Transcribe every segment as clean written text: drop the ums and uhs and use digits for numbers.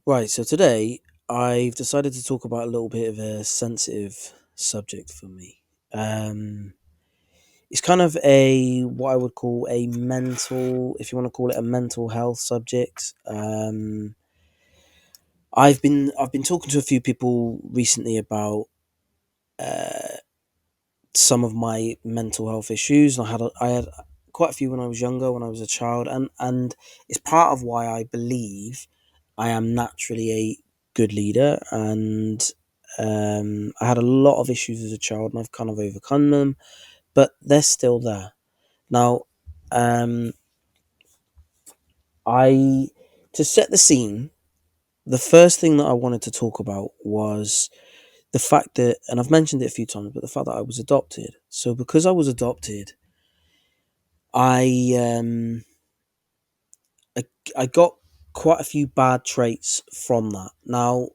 Right, so today I've decided to talk about a little bit of a sensitive subject for me. Um, it's kind of a what I would call a mental, if you want to call it a mental health subject. I've been talking to a few people recently about uh, some of my mental health issues. I had quite a few when I was younger, when I was a child, and it's part of why I believe I am naturally a good leader. And I had a lot of issues as a child, and I've kind of overcome them, but they're still there now. Um, I To set the scene. The first thing that I wanted to talk about was the fact that, and I've mentioned it a few times, but the fact that I was adopted. So because I was adopted, I I, I got quite a few bad traits from that. Now,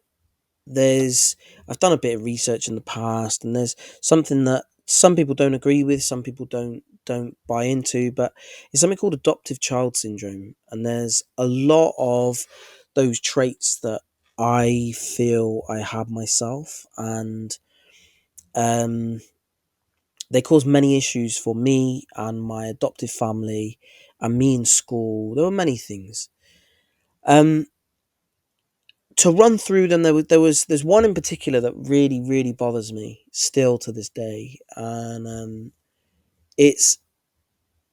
there's I've done a bit of research in the past, and there's something that some people don't agree with, some people don't buy into, but it's something called adoptive child syndrome, and there's a lot of those traits that I feel I have myself, and um, they cause many issues for me and my adoptive family, and me in school. There were many things. Um, to run through them, there's one in particular that really bothers me still to this day, and it's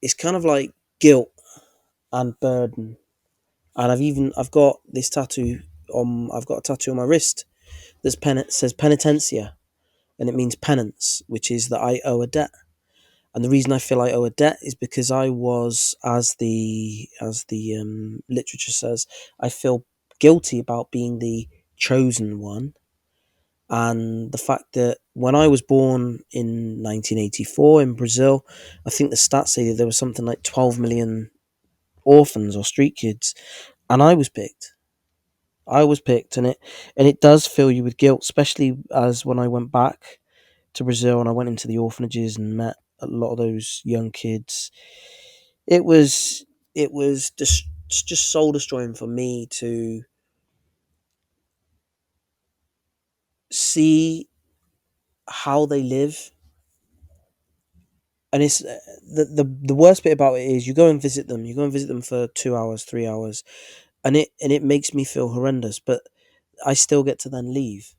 it's kind of like guilt and burden. And I've got this tattoo on I've got a tattoo on my wrist that's says penitencia, and it means penance, which is that I owe a debt. And the reason I feel I owe a debt is because I was, as the literature says, I feel guilty about being the chosen one. And the fact that when I was born in 1984 in Brazil, I think the stats say that there was something like 12 million orphans or street kids, and I was picked. I was picked, and it does fill you with guilt, especially as when I went back to Brazil and I went into the orphanages and met a lot of those young kids. It was just soul destroying for me to see how they live. And it's the worst bit about it is you go and visit them. You go and visit them for 2 hours, 3 hours, and it makes me feel horrendous. But I still get to then leave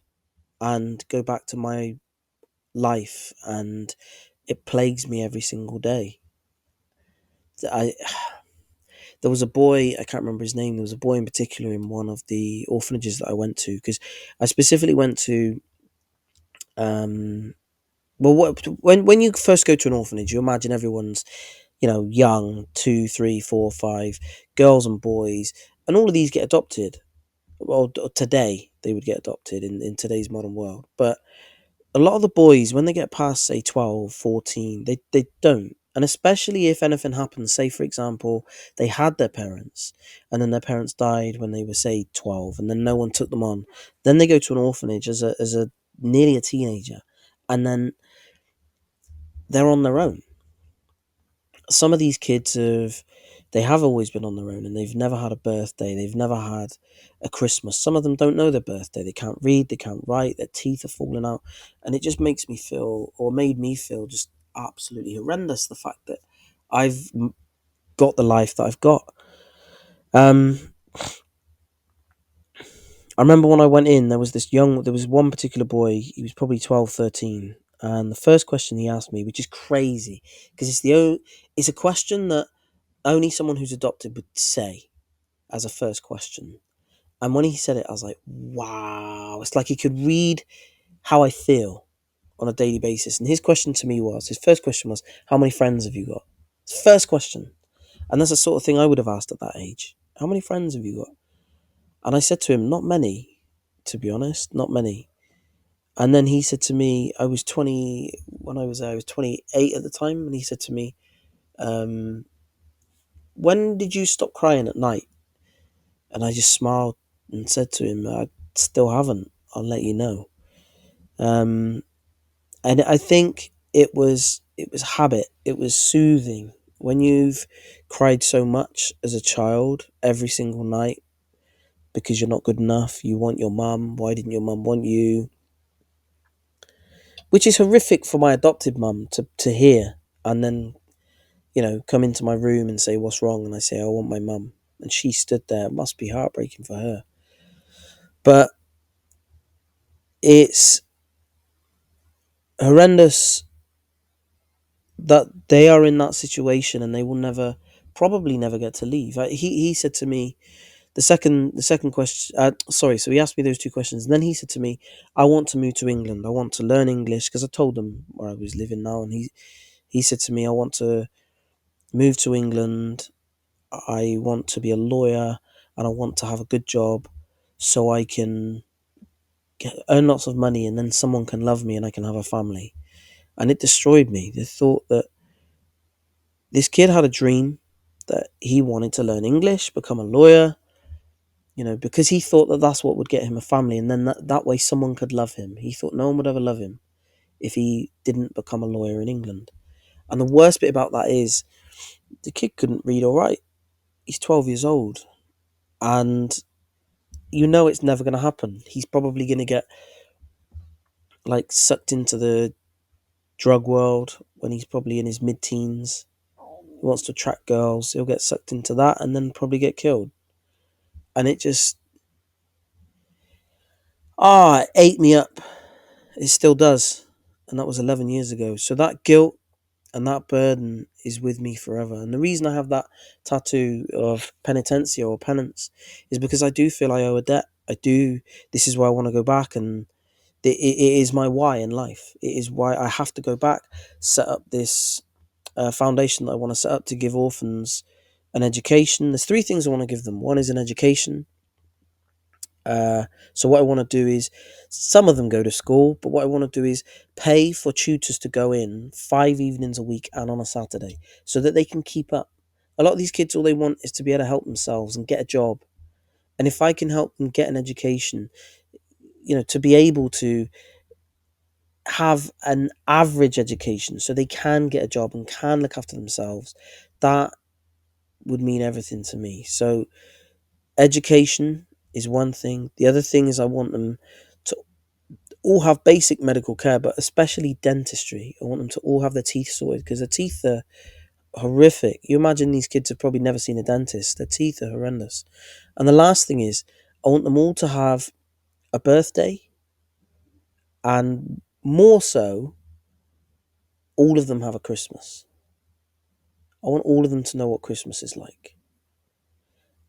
and go back to my life, and it plagues me every single day. I There was a boy, I can't remember his name. There was a boy in particular in one of the orphanages that I went to, because I specifically went to um. Well, when you first go to an orphanage, you imagine everyone's young, 2, 3, 4, 5, girls and boys, and all of these get adopted. Well, today they would get adopted in today's modern world. But a lot of the boys, when they get past, say, 12, 14, they don't. And especially if anything happens, say, for example, they had their parents, and then their parents died when they were, say, 12, and then no one took them on. Then they go to an orphanage as a nearly a teenager, and then they're on their own. Some of these kids they have always been on their own, and they've never had a birthday, they've never had a Christmas. Some of them don't know their birthday, they can't read, they can't write, their teeth are falling out, and it just makes me feel, or made me feel, just absolutely horrendous, the fact that I've got the life that I've got. um I remember when I went in, there was one particular boy, he was probably 12, 13, and the first question he asked me, which is crazy because it's a question that only someone who's adopted would say as a first question. And when he said it, I was like, wow. It's like he could read how I feel on a daily basis. And his first question was, how many friends have you got? His first question. And that's the sort of thing I would have asked at that age. How many friends have you got? And I said to him, not many, to be honest, not many. And then he said to me, I was 20, when I was there, I was 28 at the time. And he said to me, um, when did you stop crying at night? And I just smiled and said to him, I still haven't. I'll let you know. Um, and I think it was habit. It was soothing. When you've cried so much as a child every single night, because you're not good enough. You want your mum. Why didn't your mum want you? Which is horrific for my adopted mum to hear. And then, come into my room and say, what's wrong? And I say, I want my mum. And she stood there. It must be heartbreaking for her. But it's horrendous that they are in that situation and they will probably never get to leave. He said to me, the second question, sorry, so he asked me those two questions. And then he said to me, I want to move to England. I want to learn English, because I told him where I was living now. And he said to me, I want to move to England. I want to be a lawyer and I want to have a good job so I can earn lots of money and then someone can love me and I can have a family. And it destroyed me. The thought that this kid had a dream that he wanted to learn English, become a lawyer, because he thought that that's what would get him a family. And then that way someone could love him. He thought no one would ever love him if he didn't become a lawyer in England. And the worst bit about that is the kid couldn't read or write. He's 12 years old. And it's never going to happen. He's probably going to get sucked into the drug world when he's probably in his mid-teens. He wants to attract girls. He'll get sucked into that and then probably get killed. And it just, it ate me up. It still does. And that was 11 years ago. So that guilt and that burden is with me forever. And the reason I have that tattoo of penitencia or penance is because I do feel I owe a debt. I do. This is where I want to go back, and it is my why in life. It is why I have to go back, set up this foundation that I want to set up to give orphans an education. There's three things I want to give them. One is an education. So what I want to do is, some of them go to school, but what I want to do is pay for tutors to go in 5 evenings a week and on a Saturday so that they can keep up. A lot of these kids, all they want is to be able to help themselves and get a job. And if I can help them get an education, to be able to have an average education so they can get a job and can look after themselves, that would mean everything to me. So education is one thing. The other thing is I want them to all have basic medical care, but especially dentistry. I want them to all have their teeth sorted, because their teeth are horrific. You imagine these kids have probably never seen a dentist. Their teeth are horrendous. And the last thing is I want them all to have a birthday, and more so, all of them have a Christmas. I want all of them to know what Christmas is like.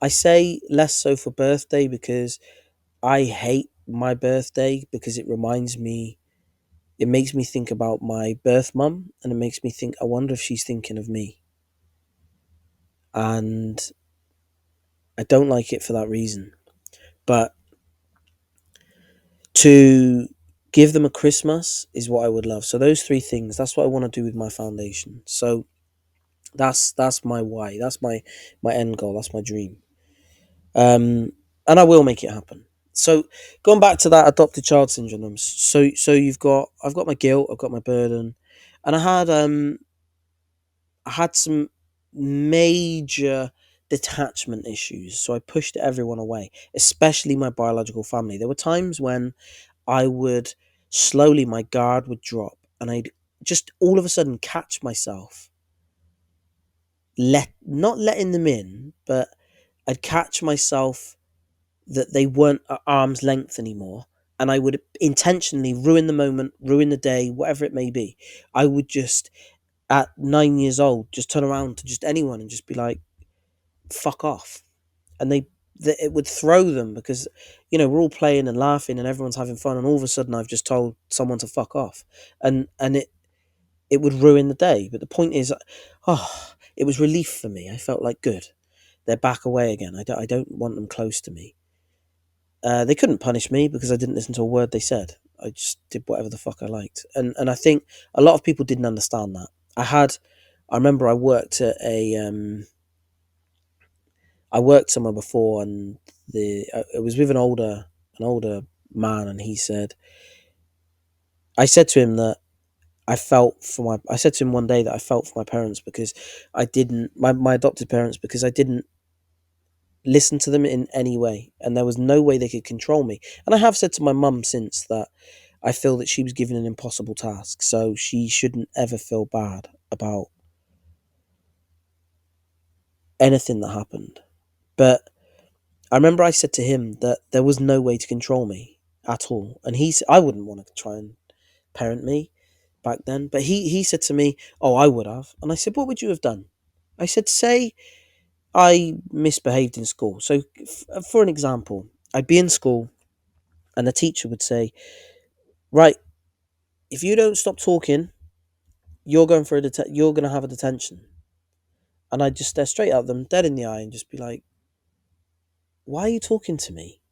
I say less so for birthday because I hate my birthday, because it makes me think about my birth mum, and it makes me think, I wonder if she's thinking of me. And I don't like it for that reason. But to give them a Christmas is what I would love. So those three things, that's what I want to do with my foundation. So that's my why. That's my end goal. That's my dream. And I will make it happen. So going back to that adopted child syndrome. So I've got my guilt, I've got my burden, and I had some major detachment issues. So I pushed everyone away, especially my biological family. There were times when I would slowly, my guard would drop, and I'd just all of a sudden catch myself not letting them in, but I'd catch myself that they weren't at arm's length anymore, and I would intentionally ruin the moment, ruin the day, whatever it may be. I would just, at 9 years old, just turn around to just anyone and just be like, fuck off. And it would throw them, because we're all playing and laughing and everyone's having fun, and all of a sudden I've just told someone to fuck off, and it would ruin the day. But the point is, it was relief for me. I felt like, good, they're back away again. I don't want them close to me. They couldn't punish me because I didn't listen to a word they said. I just did whatever the fuck I liked. And I think a lot of people didn't understand that. I remember I worked at I worked somewhere before, and it was with an older man, and I said to him that I said to him one day that I felt for my parents because I didn't, my adopted parents, because I didn't listen to them in any way, and there was no way they could control me. And I have said to my mum since that I feel that she was given an impossible task, so she shouldn't ever feel bad about anything that happened. But I remember I said to him that there was no way to control me at all, and I wouldn't want to try and parent me back then. But he said to me, "Oh, I would have," and I said, "What would you have done?" I said, "Say I misbehaved in school. So, for an example, I'd be in school, and the teacher would say, 'Right, if you don't stop talking, you're going to have a detention.'" And I'd just stare straight at them, dead in the eye, and just be like, "Why are you talking to me?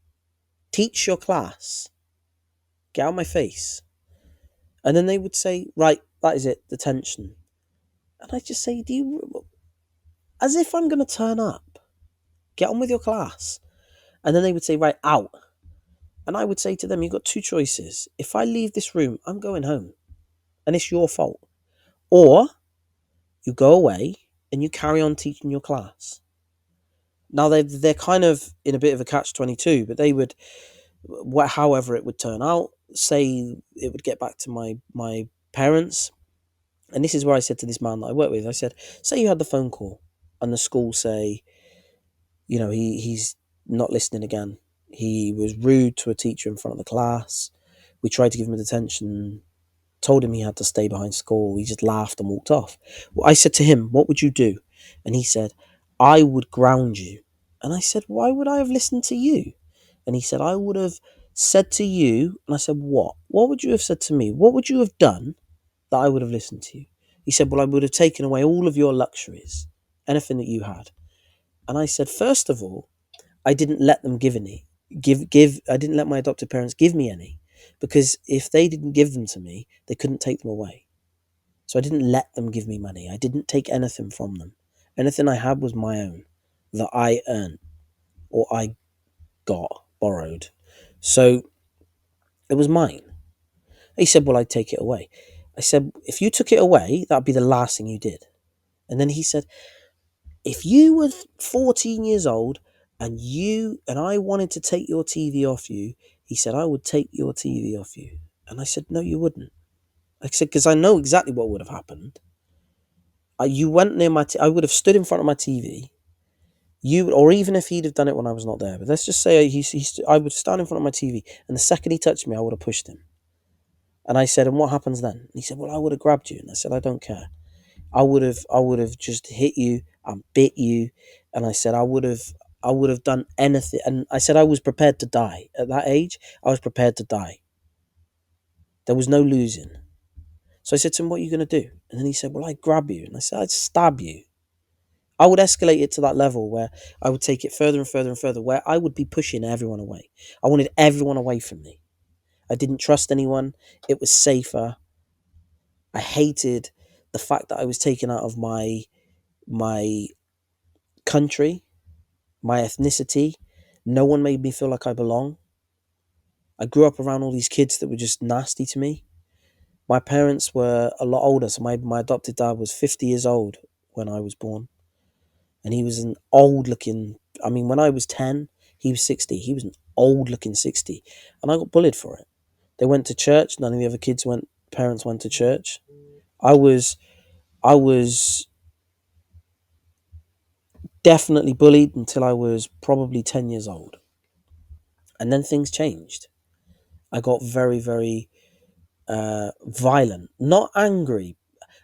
Teach your class. Get out of my face." And then they would say, "Right, that is it, detention." And I'd just say, as if I'm going to turn up. Get on with your class. And then they would say, "Right, out." And I would say to them, "You've got two choices. If I leave this room, I'm going home. And it's your fault. Or you go away and you carry on teaching your class." Now, they're kind of in a bit of a catch-22, but they would, however it would turn out, say it would get back to my parents. And this is where I said to this man that I work with, I said, say you had the phone call and the school say, he's not listening again. He was rude to a teacher in front of the class. We tried to give him a detention, told him he had to stay behind school. He just laughed and walked off. Well, I said to him, "What would you do?" And he said, "I would ground you." And I said, "Why would I have listened to you?" And he said, "I would have said to you," and I said, "What? What would you have said to me? What would you have done that I would have listened to you?" He said, "Well, I would have taken away all of your luxuries, anything that you had." And I said, "First of all, I didn't let them give any. I didn't let my adopted parents give me any, because if they didn't give them to me, they couldn't take them away. So I didn't let them give me money. I didn't take anything from them. Anything I had was my own, that I earned or I got borrowed. So it was mine." He said, "Well, I'd take it away." I said, "If you took it away, that'd be the last thing you did." And then he said, "If you were 14 years old and I wanted to take your TV off you," he said, "I would take your TV off you." And I said, "No, you wouldn't." I said, "Because I know exactly what would have happened. You went near I would have stood in front of my TV. Or even if he'd have done it when I was not there, but let's just say I would stand in front of my TV, and the second he touched me, I would have pushed him." And I said, "And what happens then?" And he said, "Well, I would have grabbed you." And I said, "I don't care. I would have just hit you and bit you." And I said, I would have done anything. And I said, I was prepared to die at that age. I was prepared to die. There was no losing. So I said to him, "What are you going to do?" And then he said, "Well, I'd grab you." And I said, "I'd stab you." I would escalate it to that level where I would take it further and further and further, where I would be pushing everyone away. I wanted everyone away from me. I didn't trust anyone. It was safer. I hated the fact that I was taken out of my country, my ethnicity. No one made me feel like I belong. I grew up around all these kids that were just nasty to me. My parents were a lot older, so my adopted dad was 50 years old when I was born. And he was an old looking, when I was 10, he was 60. He was an old looking 60. And I got bullied for it. They went to church. None of the other parents went to church. I was definitely bullied until I was probably 10 years old. And then things changed. I got very, very violent, not angry.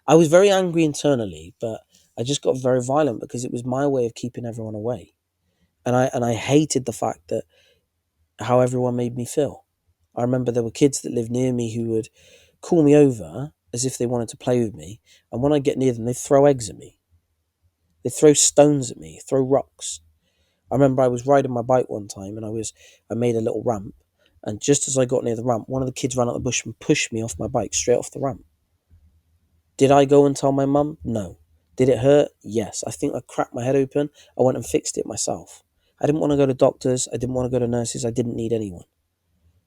I was very angry internally, but I just got very violent because it was my way of keeping everyone away. And I hated the fact that how everyone made me feel. I remember there were kids that lived near me who would call me over as if they wanted to play with me, and when I get near them, they'd throw eggs at me. They'd throw stones at me, throw rocks. I remember I was riding my bike one time, and I made a little ramp, and just as I got near the ramp, one of the kids ran out the bush and pushed me off my bike straight off the ramp. Did I go and tell my mum? No. Did it hurt? Yes. I think I cracked my head open. I went and fixed it myself. I didn't want to go to doctors. I didn't want to go to nurses. I didn't need anyone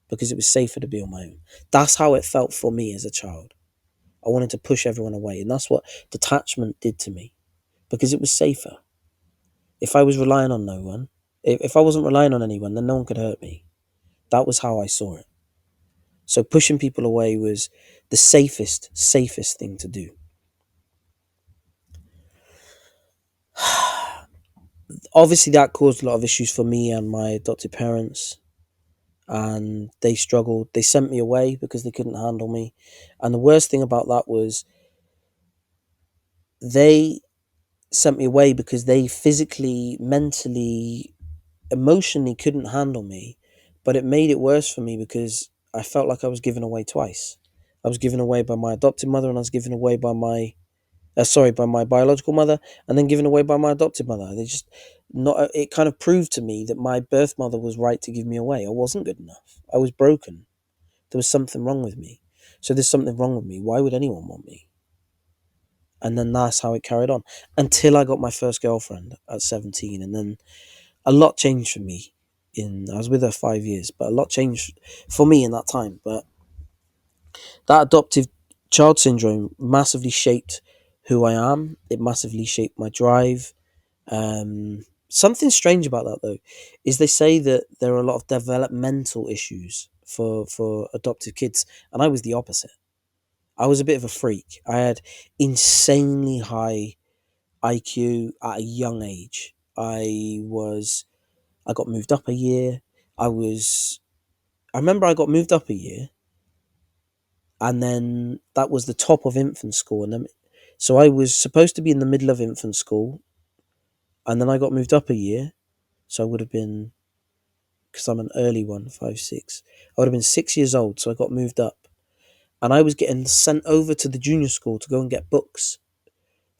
because it was safer to be on my own. That's how it felt for me as a child. I wanted to push everyone away, and that's what detachment did to me because it was safer. If I was relying on no one, If I wasn't relying on anyone, then no one could hurt me. That was how I saw it. So pushing people away was the safest thing to do. Obviously, that caused a lot of issues for me and my adopted parents, and they struggled. They sent me away because they couldn't handle me. And the worst thing about that was they sent me away because they physically, mentally, emotionally couldn't handle me. But it made it worse for me because I felt like I was given away twice. I was given away by my adopted mother, and I was given away by by my biological mother, and then given away by my adopted mother. They just not. It kind of proved to me that my birth mother was right to give me away. I wasn't good enough. I was broken. There was something wrong with me. So there's something wrong with me. Why would anyone want me? And then that's how it carried on until I got my first girlfriend at 17, and then a lot changed for me. I was with her 5 years, but a lot changed for me in that time. But that adoptive child syndrome massively shaped who I am. It massively shaped my drive. Something strange about that though is they say that there are a lot of developmental issues for adoptive kids, and I was the opposite. I was a bit of a freak. I had insanely high IQ at a young age. I got moved up a year. I remember I got moved up a year, and then that was the top of infant school, and then so I was supposed to be in the middle of infant school, and then I got moved up a year, so I would have been, because I'm an early one, 5, 6. I would have been 6 years old, so I got moved up, and I was getting sent over to the junior school to go and get books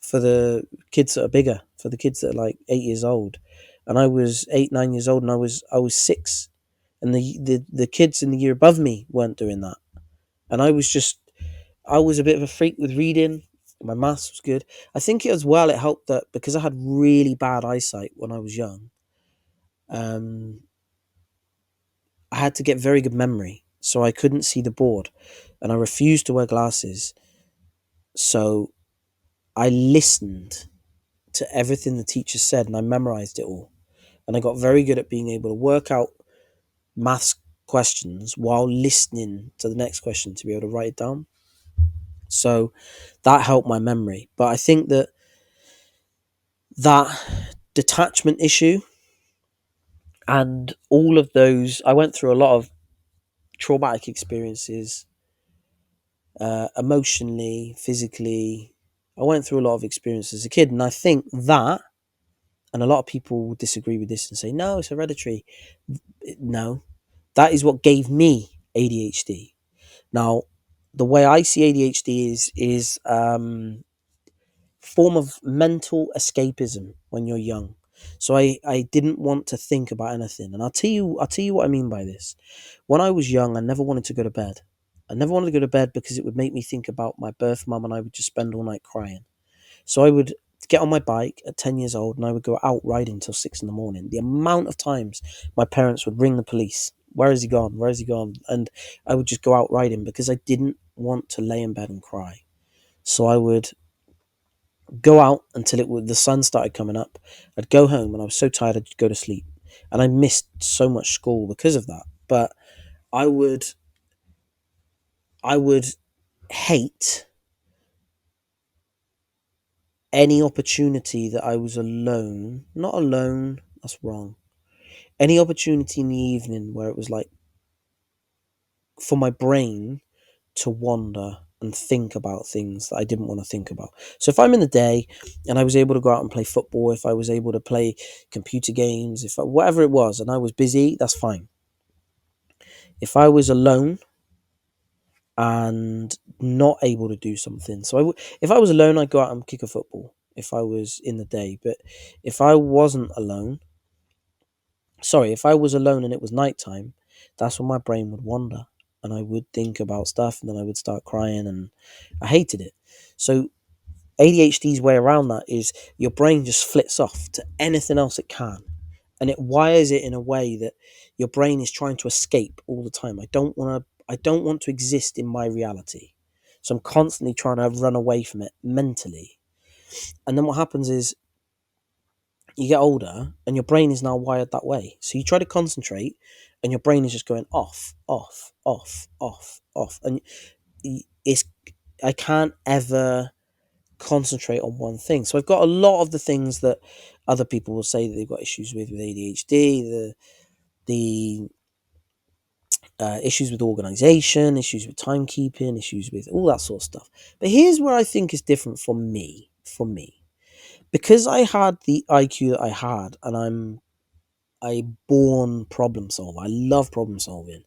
for the kids that are bigger, for the kids that are like 8 years old, and I was 8, 9 years old, and I was 6, and the kids in the year above me weren't doing that, and I was a bit of a freak with reading. My maths was good. I think it as well. It helped that because I had really bad eyesight when I was young. Um, I had to get very good memory, so I couldn't see the board, and I refused to wear glasses. So I listened to everything the teacher said, and I memorized it all. And I got very good at being able to work out maths questions while listening to the next question to be able to write it down. So that helped my memory. But I think that detachment issue and all of those, I went through a lot of traumatic experiences, emotionally, physically. I went through a lot of experiences as a kid, and I think that, and a lot of people disagree with this and say, no, it's hereditary. No, that is what gave me ADHD. Now, the way I see ADHD is form of mental escapism when you're young. So I didn't want to think about anything. And I'll tell you what I mean by this. When I was young, I never wanted to go to bed. I never wanted to go to bed because it would make me think about my birth mum, and I would just spend all night crying. So I would get on my bike at 10 years old, and I would go out riding till 6 in the morning. The amount of times my parents would ring the police. Where has he gone? Where has he gone? And I would just go out riding because I didn't want to lay in bed and cry. So I would go out until the sun started coming up. I'd go home, and I was so tired I'd go to sleep. And I missed so much school because of that. But I would I would hate any opportunity that I was alone. Not alone, that's wrong. Any opportunity in the evening where it was like for my brain to wander and think about things that I didn't want to think about. So if I'm in the day and I was able to go out and play football, if I was able to play computer games, whatever it was, and I was busy, that's fine. If I was alone and not able to do something, if I was alone, I'd go out and kick a football. If I was in the day, but if I wasn't alone, if I was alone and it was nighttime, that's when my brain would wander and I would think about stuff, and then I would start crying, and I hated it. So ADHD's way around that is your brain just flits off to anything else it can, and it wires it in a way that your brain is trying to escape all the time. I don't want to exist in my reality. So I'm constantly trying to run away from it mentally. And then what happens is you get older and your brain is now wired that way. So you try to concentrate and your brain is just going off, off, off, off, off. And it's, I can't ever concentrate on one thing. So I've got a lot of the things that other people will say that they've got issues with ADHD, the issues with organization, issues with timekeeping, issues with all that sort of stuff. But here's where I think is different for me. Because I had the IQ that I had, and I'm a born problem solver. I love problem solving.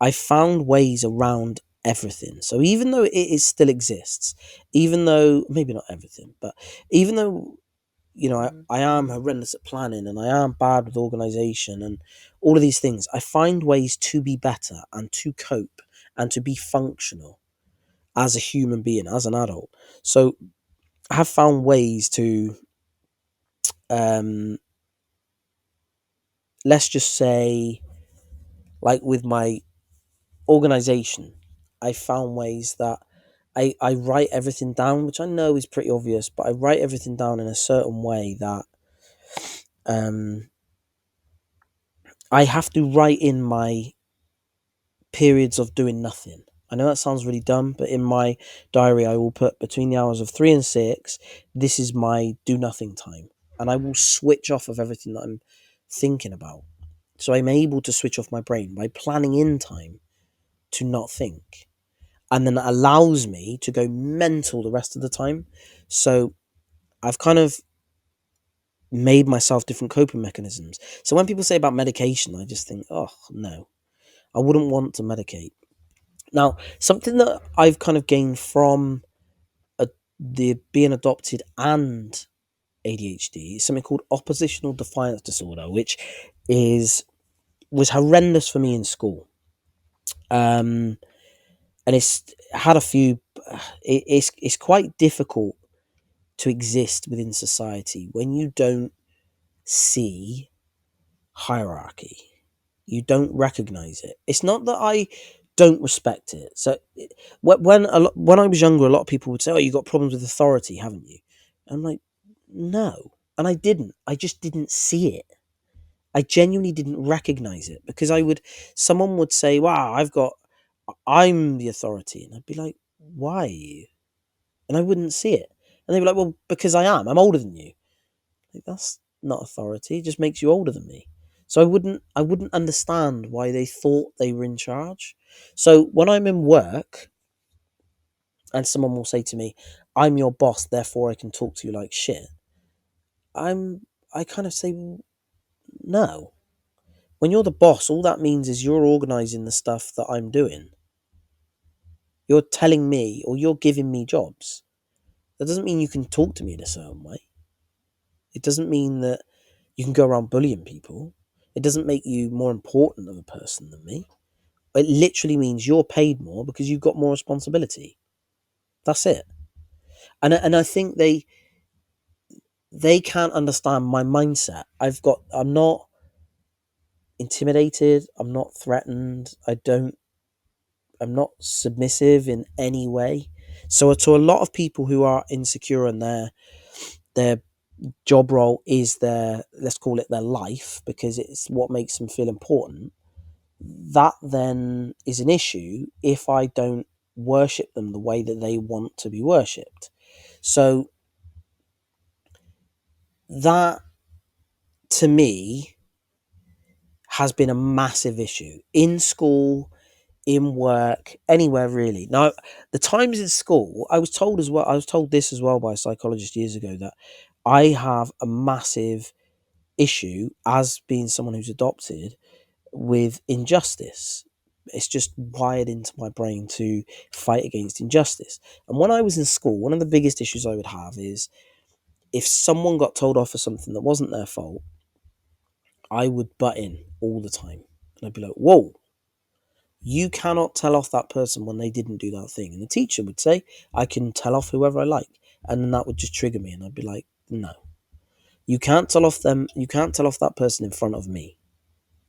I found ways around everything. So even though still exists, even though maybe not everything, but even though I am horrendous at planning and I am bad with organization and all of these things, I find ways to be better and to cope and to be functional as a human being, as an adult. So I have found ways to, um, let's just say, like with my organization, I found ways that I write everything down, which I know is pretty obvious, but I write everything down in a certain way that um, I have to write in my periods of doing nothing. I know that sounds really dumb, but in my diary, I will put between the hours of 3 and 6, this is my do nothing time. And I will switch off of everything that I'm thinking about. So I'm able to switch off my brain by planning in time to not think. And then that allows me to go mental the rest of the time. So I've kind of made myself different coping mechanisms. So when people say about medication, I just think, oh, no, I wouldn't want to medicate. Now, something that I've kind of gained from the being adopted and ADHD is something called oppositional defiance disorder, which was horrendous for me in school. And it's had a few. It's quite difficult to exist within society when you don't see hierarchy. You don't recognize it. It's not that I don't respect it. So when I was younger, a lot of people would say, "Oh, you got problems with authority, haven't you?" I'm like, no, and I didn't. I just didn't see it. I genuinely didn't recognize it because someone would say, "Wow, I'm the authority," and I'd be like, "Why are you?" And I wouldn't see it, and they'd be like, "Well, because I am. I'm older than you." Like, that's not authority. It just makes you older than me. So I wouldn't understand why they thought they were in charge. So when I'm in work and someone will say to me, "I'm your boss, therefore I can talk to you like shit," I kind of say, no. When you're the boss, all that means is you're organizing the stuff that I'm doing. You're telling me or you're giving me jobs. That doesn't mean you can talk to me in a certain way. It doesn't mean that you can go around bullying people. It doesn't make you more important of a person than me. It literally means you're paid more because you've got more responsibility. That's it. And I think they can't understand my mindset. I'm not intimidated. I'm not threatened. I'm not submissive in any way. So to a lot of people who are insecure in their job role is their, let's call it their life, because it's what makes them feel important, that then is an issue if I don't worship them the way that they want to be worshipped. So that, to me, has been a massive issue in school, in work, anywhere really. Now, the times in school, I was told this as well by a psychologist years ago, that I have a massive issue as being someone who's adopted with injustice. It's just wired into my brain to fight against injustice. And when I was in school, one of the biggest issues I would have is if someone got told off for something that wasn't their fault, I would butt in all the time. And I'd be like, whoa, you cannot tell off that person when they didn't do that thing. And the teacher would say, I can tell off whoever I like. And then that would just trigger me. And I'd be like, no, you can't tell off them. You can't tell off that person in front of me.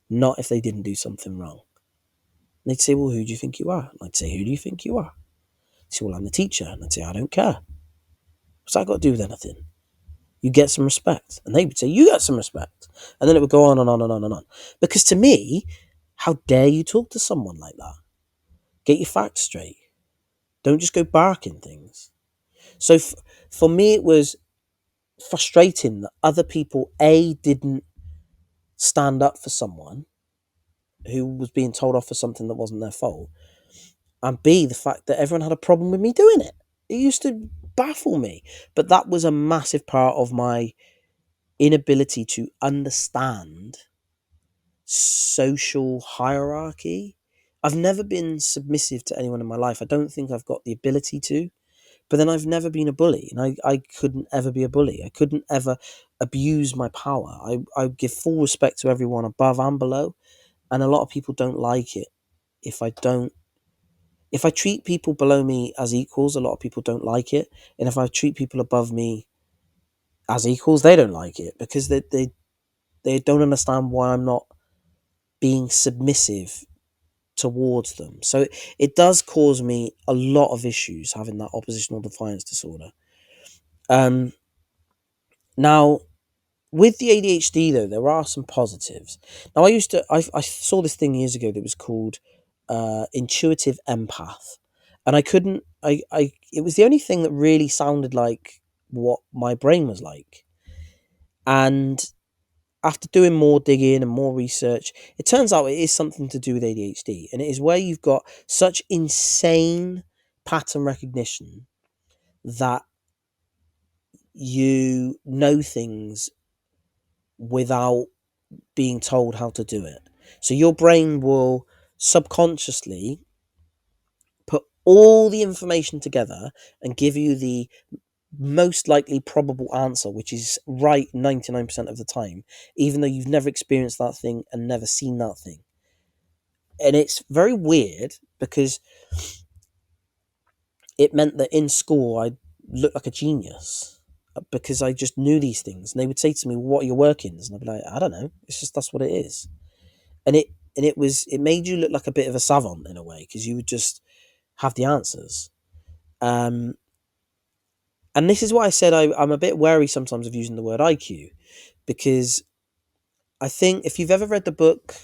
Not if they didn't do something wrong. And they'd say, well, who do you think you are? And I'd say, who do you think you are? They'd say, well, I'm the teacher. And I'd say, I don't care. What's that got to do with anything? You get some respect. And they would say, you get some respect. And then it would go on and on and on and on. Because to me, how dare you talk to someone like that? Get your facts straight. Don't just go barking things. So for me, it was frustrating that other people, A, didn't stand up for someone who was being told off for something that wasn't their fault, and B, the fact that everyone had a problem with me doing it. It used to baffle me. But that was a massive part of my inability to understand social hierarchy. I've never been submissive to anyone in my life. I don't think I've got the ability to. But then I've never been a bully, and I couldn't ever be a bully. I couldn't ever abuse my power. I give full respect to everyone above and below, and a lot of people don't like it if I don't. If I treat people below me as equals, a lot of people don't like it, and if I treat people above me as equals, they don't like it because they don't understand why I'm not being submissive towards them. So it does cause me a lot of issues having that oppositional defiance disorder. Um, Now, with the ADHD though, there are some positives. Now, I saw this thing years ago that was called intuitive empath, and I couldn't I it was the only thing that really sounded like what my brain was like. And after doing more digging and more research, it turns out it is something to do with ADHD, and it is where you've got such insane pattern recognition that you know things without being told how to do it. So your brain will subconsciously put all the information together and give you the most likely probable answer, which is right 99% of the time, even though you've never experienced that thing and never seen that thing. And it's very weird because it meant that in school I looked like a genius because I just knew these things. And they would say to me, "What are your workings?" And I'd be like, "I don't know. It's just that's what it is." And it made you look like a bit of a savant in a way because you would just have the answers. Um, and this is why I said I'm a bit wary sometimes of using the word IQ, because I think if you've ever read the book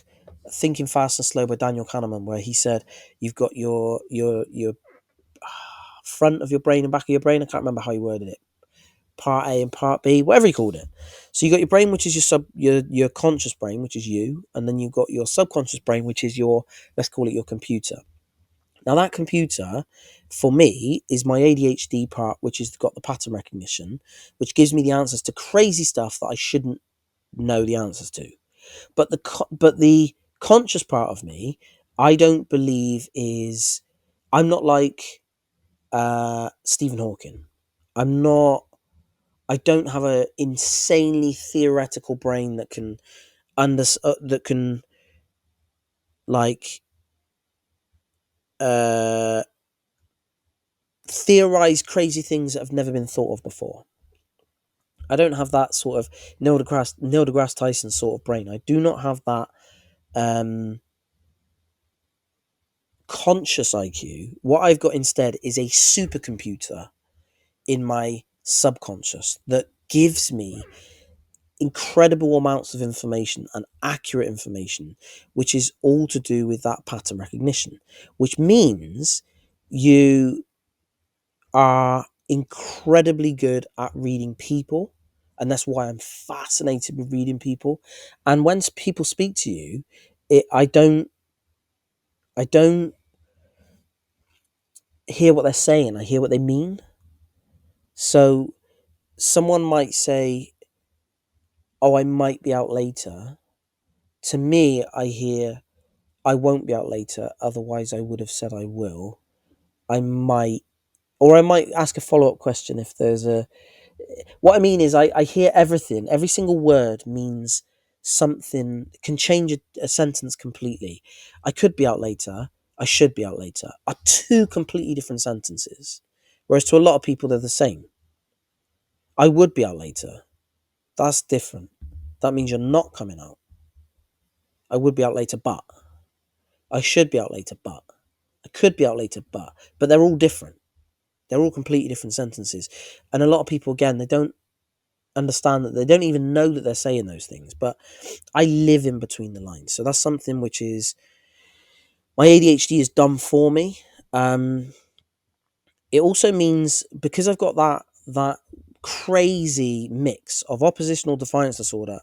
Thinking Fast and Slow by Daniel Kahneman, where he said you've got your front of your brain and back of your brain. I can't remember how he worded it. Part A and part B, whatever he called it. So you got your brain, which is your conscious brain, which is you, and then you've got your subconscious brain, which is your, let's call it, your computer. Now that computer, for me, is my ADHD part, which has got the pattern recognition, which gives me the answers to crazy stuff that I shouldn't know the answers to. But the conscious part of me, I don't believe is. I'm not like Stephen Hawking. I'm not. I don't have a insanely theoretical brain that can that can like uh, theorize crazy things that have never been thought of before. I don't have that sort of Neil deGrasse Tyson sort of brain. I do not have that conscious IQ. What I've got instead is a supercomputer in my subconscious that gives me incredible amounts of information and accurate information, which is all to do with that pattern recognition, which means you are incredibly good at reading people. And that's why I'm fascinated with reading people. And when people speak to you, I don't hear what they're saying. I hear what they mean. So someone might say, "Oh, I might be out later." To me, I hear, "I won't be out later. Otherwise, I would have said I will. I might," or I might ask a follow up question if there's a. What I mean is, I hear everything. Every single word means something, can change a sentence completely. I could be out later. I should be out later are two completely different sentences. Whereas to a lot of people, they're the same. I would be out later. That's different. That means you're not coming out. I would be out later, but. I should be out later, but. I could be out later, but. But they're all different. They're all completely different sentences. And a lot of people, again, they don't understand that they don't even know that they're saying those things. But I live in between the lines. So that's something which is my ADHD is done for me. Um, it also means because I've got that crazy mix of oppositional defiance disorder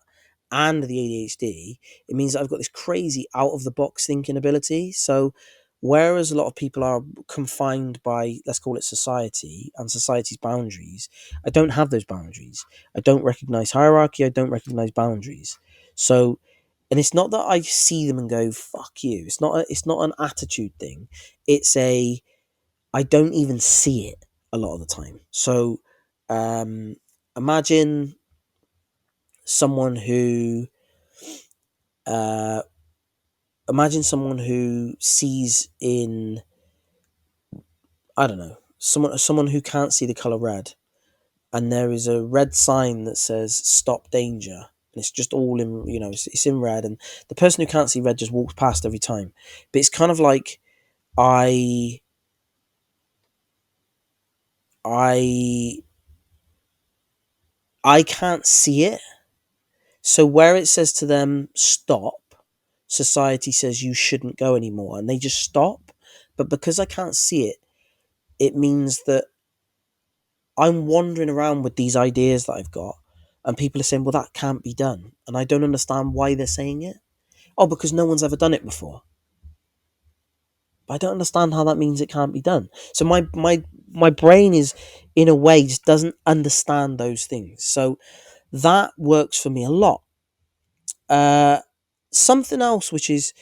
and the ADHD, it means that I've got this crazy out of the box thinking ability. So whereas a lot of people are confined by, let's call it society and society's boundaries, I don't have those boundaries. I don't recognize hierarchy, I don't recognize boundaries. So, and it's not that I see them and go fuck you. It's not an attitude thing. It's a I don't even see it a lot of the time. So um, imagine someone who uh, sees in, I don't know, someone who can't see the color red, and there is a red sign that says "Stop Danger." And it's just all in, it's in red, and the person who can't see red just walks past every time. But it's kind of like I I I can't see it. So where it says to them, stop, society says you shouldn't go anymore, and they just stop. But because I can't see it, it means that I'm wandering around with these ideas that I've got, and people are saying, well, that can't be done. And I don't understand why they're saying it. Oh, because no one's ever done it before. But I don't understand how that means it can't be done. So my brain is, in a way, just doesn't understand those things. So that works for me a lot. Uh, Something else which is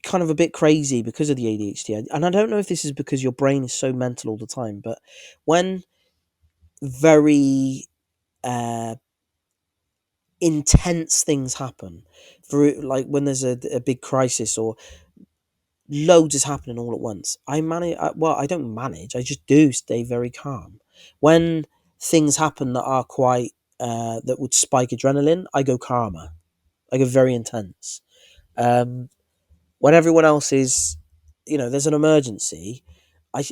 kind of a bit crazy because of the ADHD, and I don't know if this is because your brain is so mental all the time, but when very uh, intense things happen, for like when there's a big crisis or loads is happening all at once, I don't manage, I just do stay very calm. When things happen that are quite that would spike adrenaline, I go calmer, I go very intense. um when everyone else is, there's an emergency,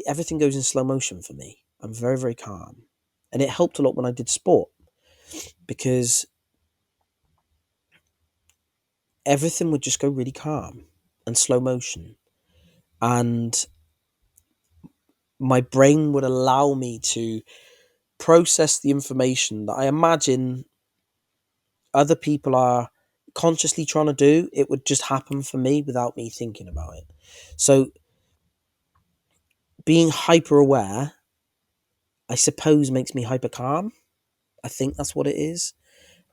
everything goes in slow motion for me. I'm very, very calm. And it helped a lot when I did sport because everything would just go really calm and slow motion. And my brain would allow me to process the information that I imagine other people are consciously trying to do. It would just happen for me without me thinking about it. So being hyper aware, I suppose, makes me hyper calm. I think that's what it is.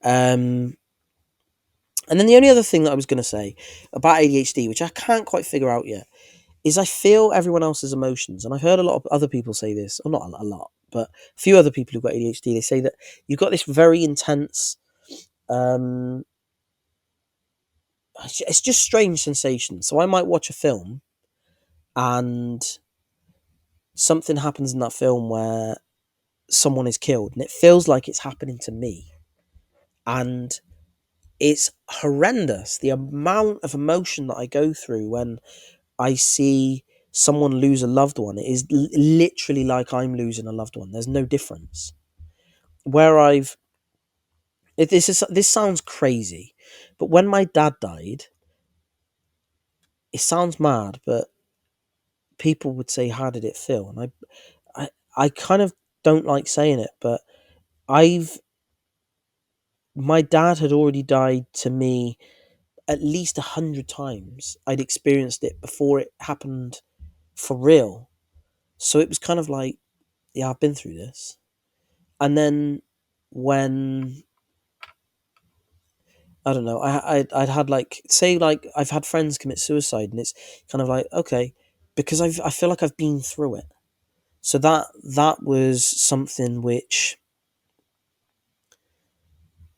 Um, and then the only other thing that I was going to say about ADHD, which I can't quite figure out yet, is I feel everyone else's emotions. And I've heard a lot of other people say this, or not a lot, but a few other people who've got ADHD, they say that you've got this very intense, um, it's just strange sensation. So I might watch a film and something happens in that film where someone is killed and it feels like it's happening to me. And it's horrendous. The amount of emotion that I go through when I see someone lose a loved one, it is literally like I'm losing a loved one. There's no difference. Where this sounds crazy, but when my dad died, it sounds mad, but people would say, "How did it feel?" And I kind of don't like saying it, but I've my dad had already died to me at least 100 times. I'd experienced it before it happened for real. So it was kind of like, yeah, I've been through this. And then when, I don't know, I'd had like, say like I've had friends commit suicide, and it's kind of like, okay, because I feel like I've been through it. So that was something which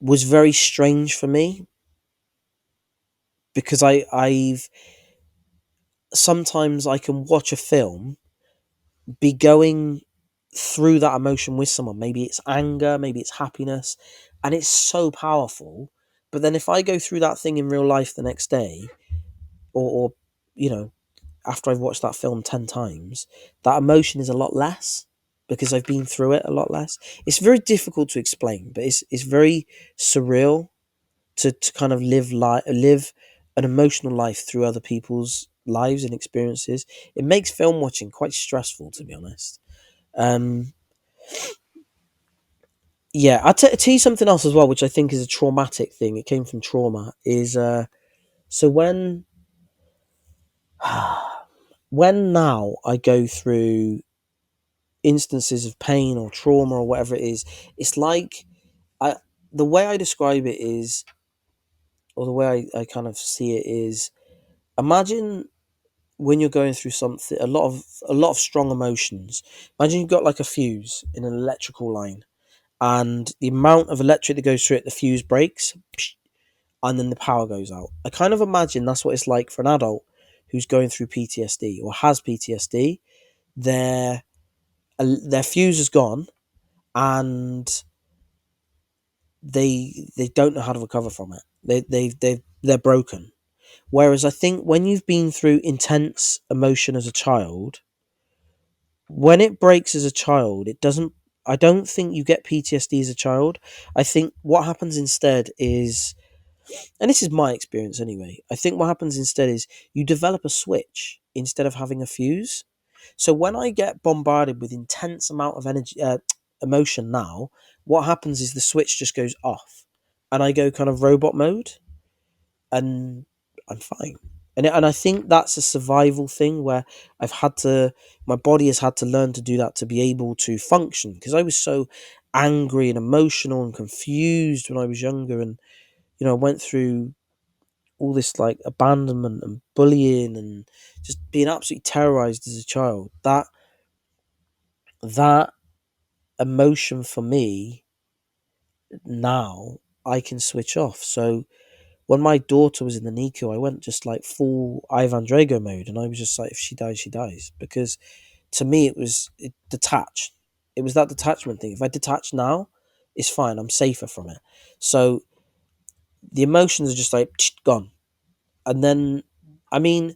was very strange for me, because I've sometimes I can watch a film, be going through that emotion with someone. Maybe it's anger, maybe it's happiness, and it's so powerful. But then if I go through that thing in real life the next day, or you know, after I've watched that film 10 times, that emotion is a lot less. because I've been through it a lot less. It's very difficult to explain, but it's very surreal to kind of live an emotional life through other people's lives and experiences. It makes film watching quite stressful, to be honest. Um, yeah, tell you something else as well, which I think is a traumatic thing. It came from trauma. Is so when now I go through instances of pain or trauma or whatever it is, it's like I the way I describe it is, or the way I kind of see it is, imagine when you're going through something, a lot of strong emotions. Imagine you've got like a fuse in an electrical line, and the amount of electric that goes through it, the fuse breaks, and then the power goes out. I kind of imagine that's what it's like for an adult who's going through PTSD or has PTSD. Their their fuse is gone, and they don't know how to recover from it. They're broken. Whereas I think when you've been through intense emotion as a child, when it breaks as a child, it doesn't. I don't think you get PTSD as a child. I think what happens instead is, and this is my experience anyway, I think what happens instead is you develop a switch instead of having a fuse. So when I get bombarded with intense amount of energy, emotion now, what happens is the switch just goes off, and I go kind of robot mode, and I'm fine. And I think that's a survival thing where my body has had to learn to do that to be able to function, because I was so angry and emotional and confused when I was younger, and I went through all this like abandonment and bullying and just being absolutely terrorized as a child. That emotion for me now, I can switch off. So when my daughter was in the NICU, I went just like full Ivan Drago mode, and I was just like, if she dies, she dies. Because to me, it detached. It was that detachment thing. If I detach now, it's fine. I'm safer from it. So the emotions are just like gone. And then, I mean,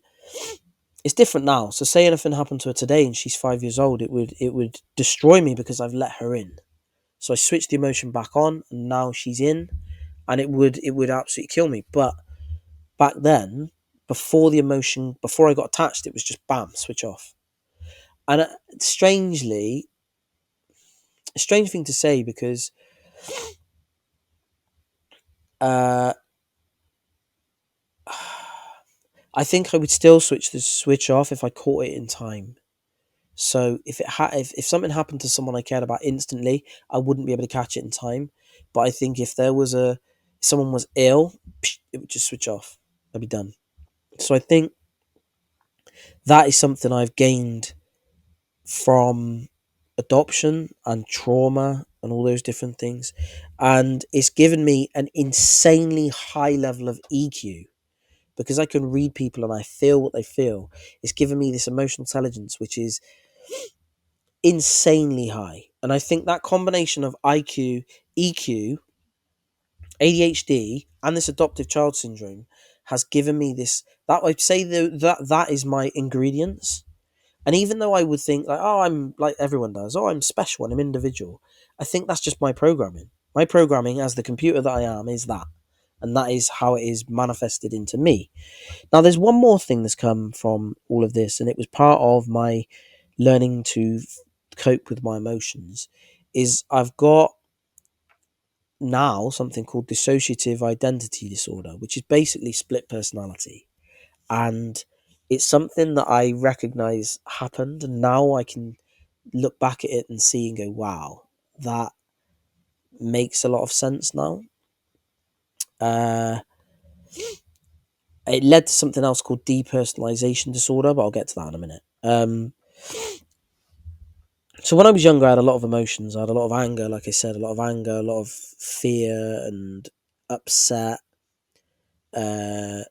it's different now. So say anything happened to her today and she's 5 years old, it would destroy me because I've let her in. So I switched the emotion back on, and now she's in, and it would absolutely kill me. But back then, before I got attached, it was just bam, switch off. And strangely, a strange thing to say, because uh, I think I would still switch the switch off if I caught it in time. So if something happened to someone I cared about instantly, I wouldn't be able to catch it in time. But I think if someone was ill, it would just switch off. I'd be done. So I think that is something I've gained from adoption and trauma and all those different things. And it's given me an insanely high level of EQ, because I can read people and I feel what they feel. It's given me this emotional intelligence, which is insanely high. And I think that combination of IQ, EQ, ADHD, and this adoptive child syndrome has given me this. That I'd say that is my ingredients. And even though I would think like, oh, I'm like everyone does, oh, I'm special and I'm individual, I think that's just my programming. My programming as the computer that I am is that. And that is how it is manifested into me. Now, there's one more thing that's come from all of this, and it was part of my learning to cope with my emotions, is I've got now something called dissociative identity disorder, which is basically split personality. And it's something that I recognize happened, and now I can look back at it and see and go, wow, that makes a lot of sense now. Uh, it led to something else called depersonalization disorder, but I'll get to that in a minute. So when I was younger, I had a lot of emotions. I had a lot of anger, like I said, a lot of anger, a lot of fear and upset. Uh,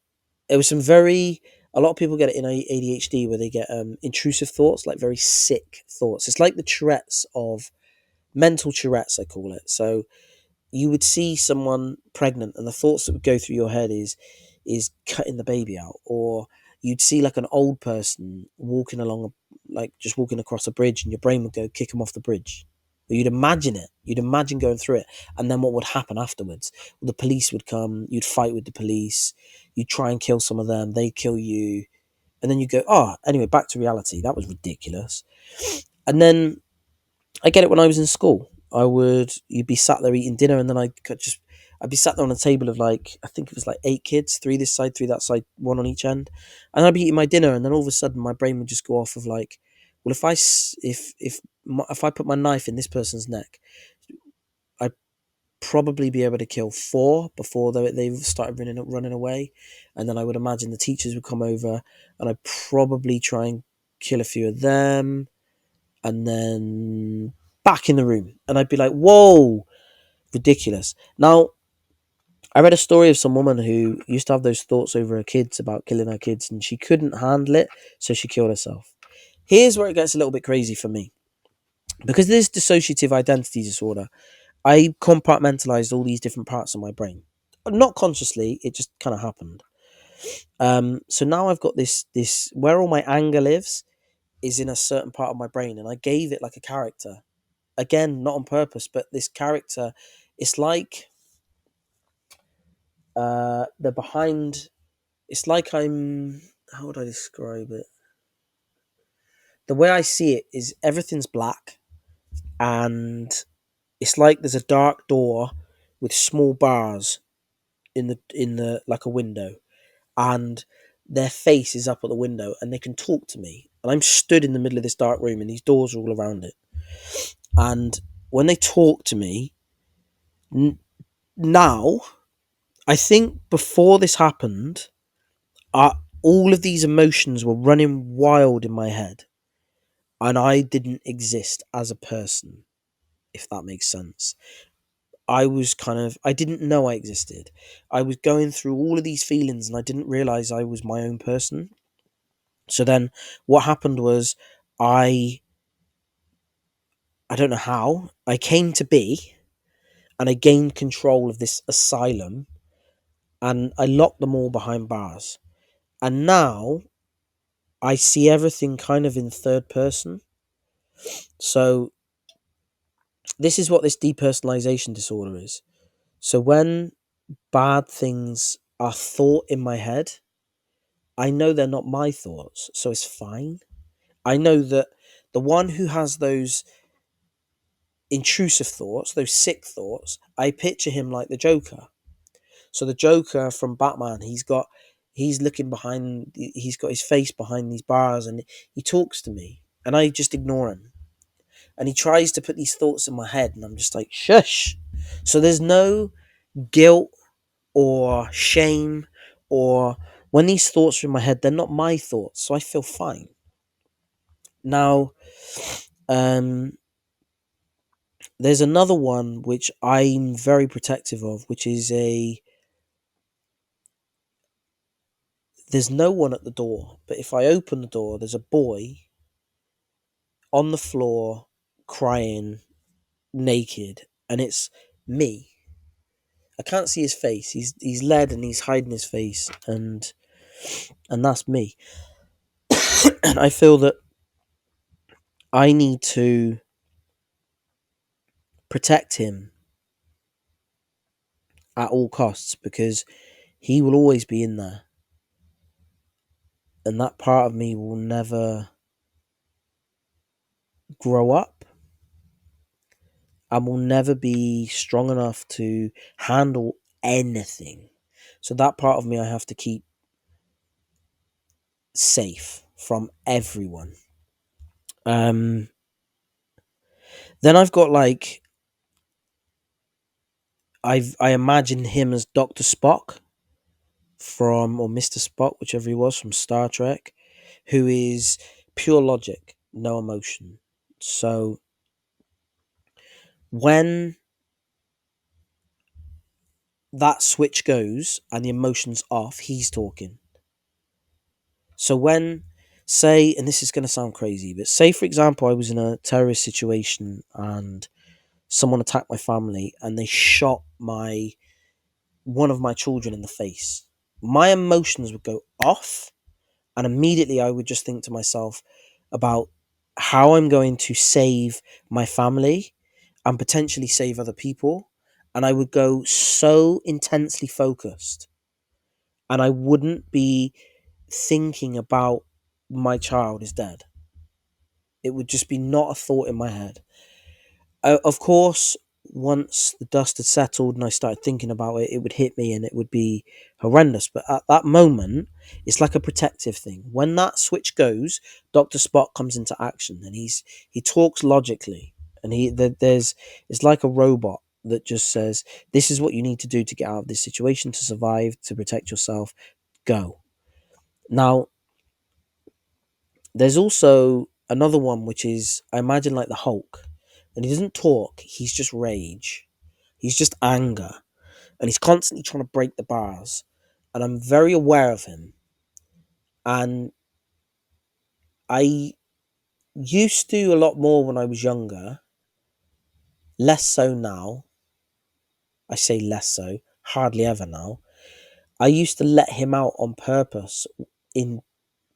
it was a lot of people get it in ADHD, where they get intrusive thoughts, like very sick thoughts. It's like the Tourette's of mental Tourette's, I call it. So you would see someone pregnant, and the thoughts that would go through your head is cutting the baby out, or you'd see like an old person walking along like just walking across a bridge, and your brain would go kick him off the bridge. Or you'd imagine it. You'd imagine going through it, and then what would happen afterwards? Well, the police would come. You'd fight with the police. You'd try and kill some of them. They'd kill you, and then you go, oh, anyway, back to reality. That was ridiculous. And then I get it when I was in school. You'd be sat there eating dinner, and then I'd be sat there on a table of like, I think it was like 8 kids, three this side, three that side, one on each end. And I'd be eating my dinner, and then all of a sudden my brain would just go off of like, well, if I put my knife in this person's neck, I'd probably be able to kill four before they started running away. And then I would imagine the teachers would come over, and I'd probably try and kill a few of them, and then back in the room. And I'd be like, whoa, ridiculous. Now, I read a story of some woman who used to have those thoughts over her kids about killing her kids, and she couldn't handle it, so she killed herself. Here's where it gets a little bit crazy for me. Because this dissociative identity disorder, I compartmentalized all these different parts of my brain. Not consciously, it just kind of happened. So now I've got this where all my anger lives is in a certain part of my brain, and I gave it like a character. Again, not on purpose, but this character, it's like they're behind. It's like I'm. How would I describe it? The way I see it is everything's black, and it's like there's a dark door with small bars in the like a window, and their face is up at the window, and they can talk to me. And I'm stood in the middle of this dark room, and these doors are all around it. And when they talk to me, now, I think before this happened, all of these emotions were running wild in my head, and I didn't exist as a person, if that makes sense. I didn't know I existed. I was going through all of these feelings, and I didn't realize I was my own person. So then what happened was I don't know how, I came to be, and I gained control of this asylum, and I locked them all behind bars. And now I see everything kind of in third person. So this is what this depersonalization disorder is. So when bad things are thought in my head, I know they're not my thoughts, so it's fine. I know that the one who has those intrusive thoughts, those sick thoughts, I picture him like the Joker. So the Joker from Batman, he's looking behind, he's got his face behind these bars, and he talks to me, and I just ignore him. And he tries to put these thoughts in my head, and I'm just like, shush. So there's no guilt or shame, or when these thoughts are in my head, they're not my thoughts, so I feel fine. Now, there's another one which I'm very protective of, which is there's no one at the door, but if I open the door, there's a boy on the floor crying, naked, and it's me. I can't see his face. He's led, and he's hiding his face, and that's me. And I feel that I need to protect him at all costs, because he will always be in there, and that part of me will never grow up and will never be strong enough to handle anything. So that part of me I have to keep safe from everyone. Then I've got like I imagine him as Dr. Spock or Mr. Spock, whichever he was, from Star Trek, who is pure logic, no emotion. So when that switch goes and the emotion's off, he's talking. So when, say, and this is going to sound crazy, but say, for example, I was in a terrorist situation and someone attacked my family and they shot one of my children in the face, my emotions would go off, and immediately I would just think to myself about how I'm going to save my family and potentially save other people. And I would go so intensely focused, and I wouldn't be thinking about my child is dead. It would just be not a thought in my head. Of course, once the dust had settled and I started thinking about it, it would hit me and it would be horrendous. But at that moment, it's like a protective thing. When that switch goes, Doctor Spock comes into action, and he talks logically, and there's it's like a robot that just says, "This is what you need to do to get out of this situation, to survive, to protect yourself. Go." Now, there's also another one which is, I imagine, like the Hulk, and he doesn't talk. He's just rage. He's just anger, and he's constantly trying to break the bars. And I'm very aware of him. And I used to a lot more when I was younger, less so now. I say less so, hardly ever now. I used to let him out on purpose in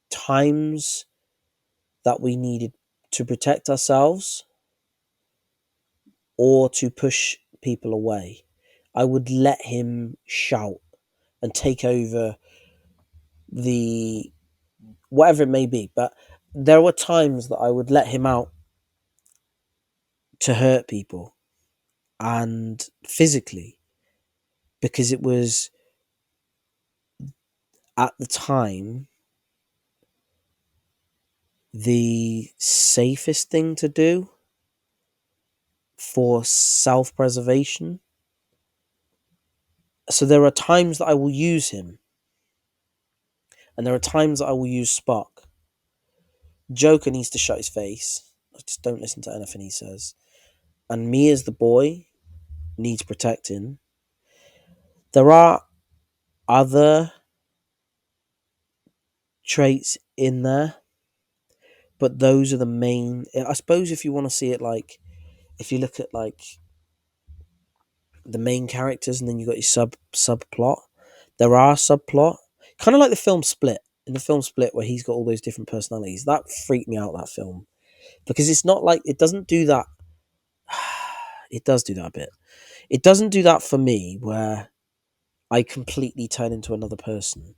times that we needed to protect ourselves or to push people away. I would let him shout and take over the whatever it may be. But there were times that I would let him out to hurt people, and physically, because it was at the time the safest thing to do for self-preservation. So there are times that I will use him, and there are times that I will use Spock. Joker needs to shut his face. I just don't listen to anything he says. And me as the boy needs protecting. There are other traits in there, but those are the main. I suppose if you want to see it like, if you look at like the main characters and then you got your subplot, there are subplot, kind of like the film Split. In the film Split, where he's got all those different personalities, that freaked me out, that film, because it's not like, it doesn't do that. It does do that a bit. It doesn't do that for me, where I completely turn into another person.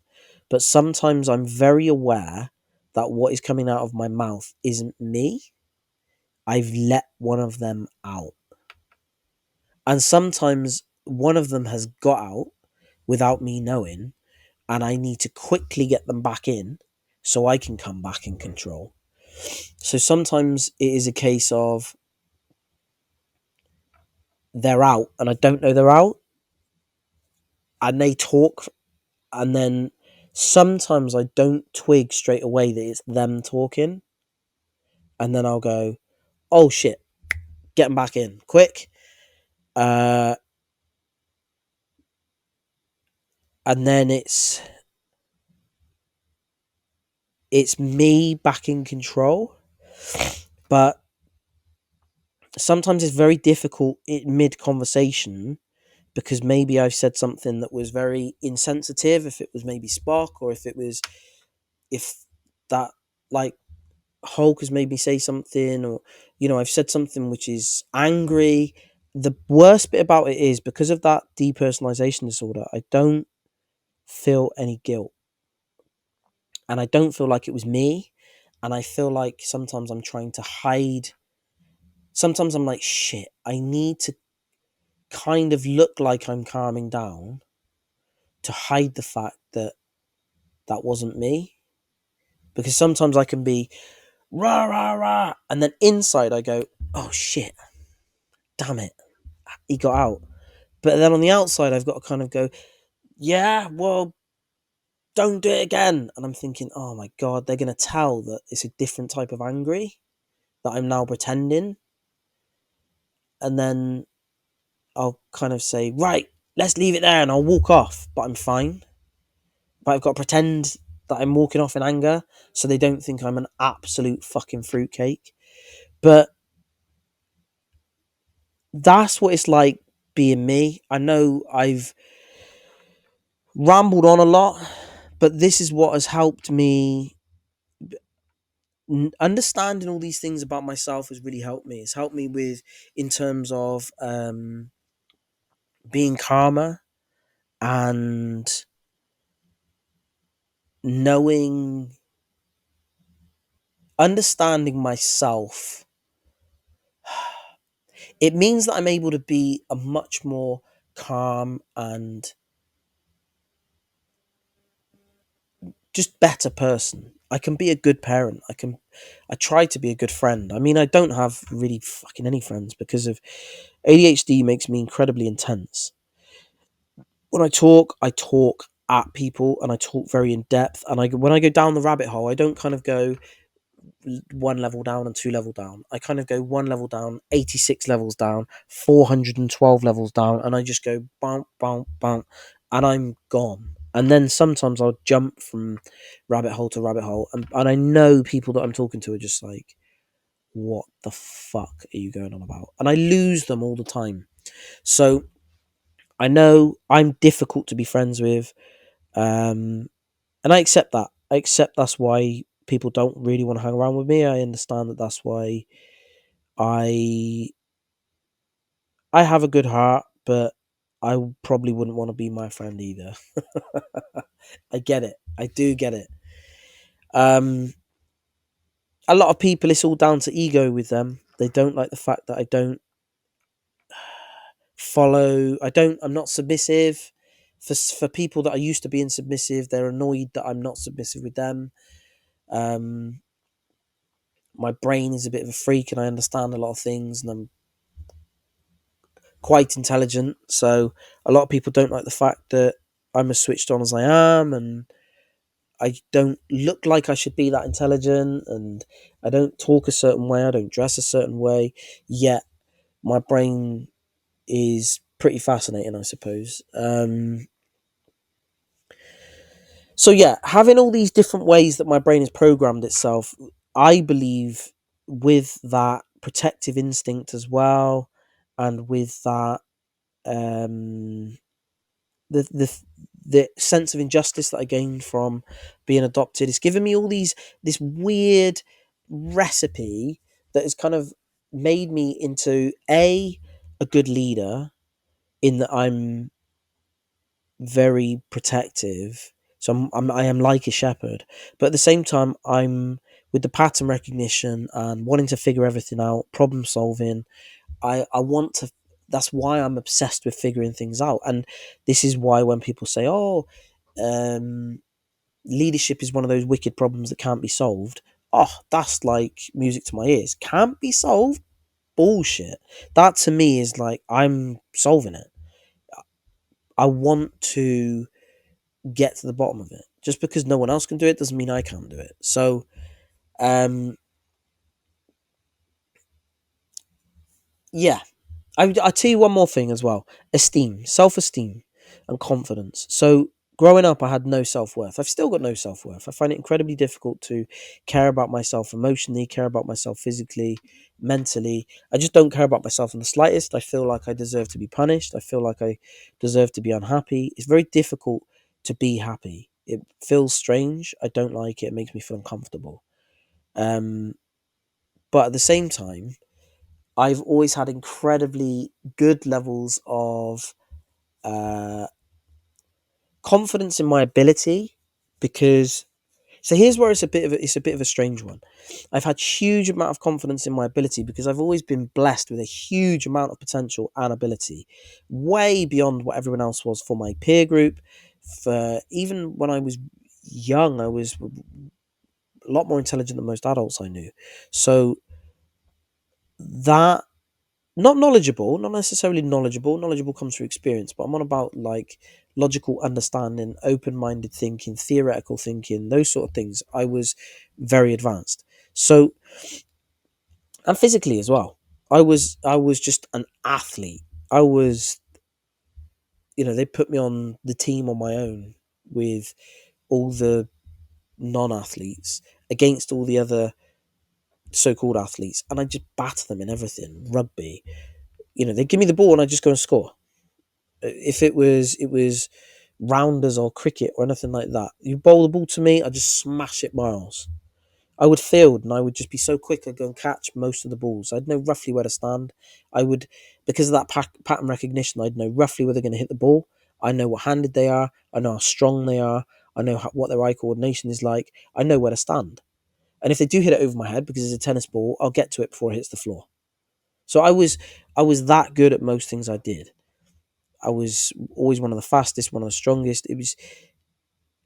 But sometimes I'm very aware that what is coming out of my mouth isn't me. I've let one of them out. And sometimes one of them has got out without me knowing, and I need to quickly get them back in so I can come back in control. So sometimes it is a case of they're out and I don't know they're out, and they talk, and then sometimes I don't twig straight away that it's them talking, and then I'll go, "Oh shit, get them back in quick," uh, and then it's me back in control. But sometimes it's very difficult in mid conversation, because maybe I've said something that was very insensitive. If it was maybe Spock, or if that, like, Hulk has made me say something, or I've said something which is angry. The worst bit about it is, because of that depersonalization disorder, I don't feel any guilt, and I don't feel like it was me, and I feel like sometimes I'm trying to hide. Sometimes I'm like, shit, I need to kind of look like I'm calming down to hide the fact that that wasn't me, because sometimes I can be rah rah rah, and then inside I go, oh shit, damn it, he got out. But then on the outside, I've got to kind of go, yeah, well, don't do it again. And I'm thinking, oh my God, they're going to tell that it's a different type of angry that I'm now pretending. And then I'll kind of say, right, let's leave it there. And I'll walk off, but I'm fine. But I've got to pretend that I'm walking off in anger so they don't think I'm an absolute fucking fruitcake. But that's what it's like being me. I know I've rambled on a lot, but this is what has helped me understanding all these things about myself has really helped me. It's helped me with in terms of being calmer and knowing, understanding myself. It means that I'm able to be a much more calm and just better person. I can be a good parent. I try to be a good friend. I mean, I don't have really fucking any friends because of ADHD makes me incredibly intense. When I talk at people and I talk very in depth. And when I go down the rabbit hole, I don't kind of go one level down and two level down. I kind of go one level down, 86 levels down, 412 levels down, and I just go bump, bump, bump, and I'm gone. And then sometimes I'll jump from rabbit hole to rabbit hole, and I know people that I'm talking to are just like, what the fuck are you going on about? And I lose them all the time. So I know I'm difficult to be friends with, and I accept that. I accept that's why people don't really want to hang around with me. I understand that that's why I I have a good heart, but I probably wouldn't want to be my friend either. I get it. I do get it. Um, a lot of people, it's all down to ego with them. They don't like the fact that I don't follow. I'm not submissive. For people that are used to being submissive, they're annoyed that I'm not submissive with them. Um, my brain is a bit of a freak, and I understand a lot of things, and I'm quite intelligent. So a lot of people don't like the fact that I'm as switched on as I am, and I don't look like I should be that intelligent, and I don't talk a certain way, I don't dress a certain way, yet my brain is pretty fascinating, I suppose. So yeah, having all these different ways that my brain has programmed itself, I believe with that protective instinct as well, and with that um the the the sense of injustice that I gained from being adopted. It's given me all this weird recipe that has kind of made me into a good leader, in that I'm very protective. So I am like a shepherd, but at the same time I'm with the pattern recognition and wanting to figure everything out, problem solving. I want to. That's why I'm obsessed with figuring things out, and this is why when people say, "Oh, um, leadership is one of those wicked problems that can't be solved," oh, that's like music to my ears. Can't be solved? Bullshit. That to me is like I'm solving it. I want to get to the bottom of it. Just because no one else can do it doesn't mean I can't do it. So, um, yeah, I tell you one more thing as well: esteem, self-esteem, and confidence. So growing up, I had no self-worth. I've still got no self-worth. I find it incredibly difficult to care about myself emotionally, care about myself physically, mentally. I just don't care about myself in the slightest. I feel like I deserve to be punished. I feel like I deserve to be unhappy. It's very difficult to be happy. It feels strange. I don't like it. It makes me feel uncomfortable. Um, but at the same time, I've always had incredibly good levels of uh, confidence in my ability, because so here's where it's a bit of a strange one. I've had huge amount of confidence in my ability because I've always been blessed with a huge amount of potential and ability, way beyond what everyone else was for my peer group. For even when I was young, I was a lot more intelligent than most adults I knew. So that, not knowledgeable, not necessarily knowledgeable. Knowledgeable comes through experience, but I'm on about like logical understanding, open-minded thinking, theoretical thinking, those sort of things. I was very advanced. So, and physically as well. I was just an athlete. I was, they put me on the team on my own with all the non-athletes against all the other so-called athletes, and I just batter them in everything. Rugby, they give me the ball and I just go and score. If it was rounders or cricket or anything like that, you bowl the ball to me, I just smash it miles. I would field and I would just be so quick. I'd go and catch most of the balls. I'd know roughly where to stand. I would, because of that pattern recognition, I'd know roughly where they're going to hit the ball. I know what handed they are. I know how strong they are. I know what their eye coordination is like. I know where to stand. And if they do hit it over my head because it's a tennis ball, I'll get to it before it hits the floor. So I was that good at most things I did. I was always one of the fastest, one of the strongest.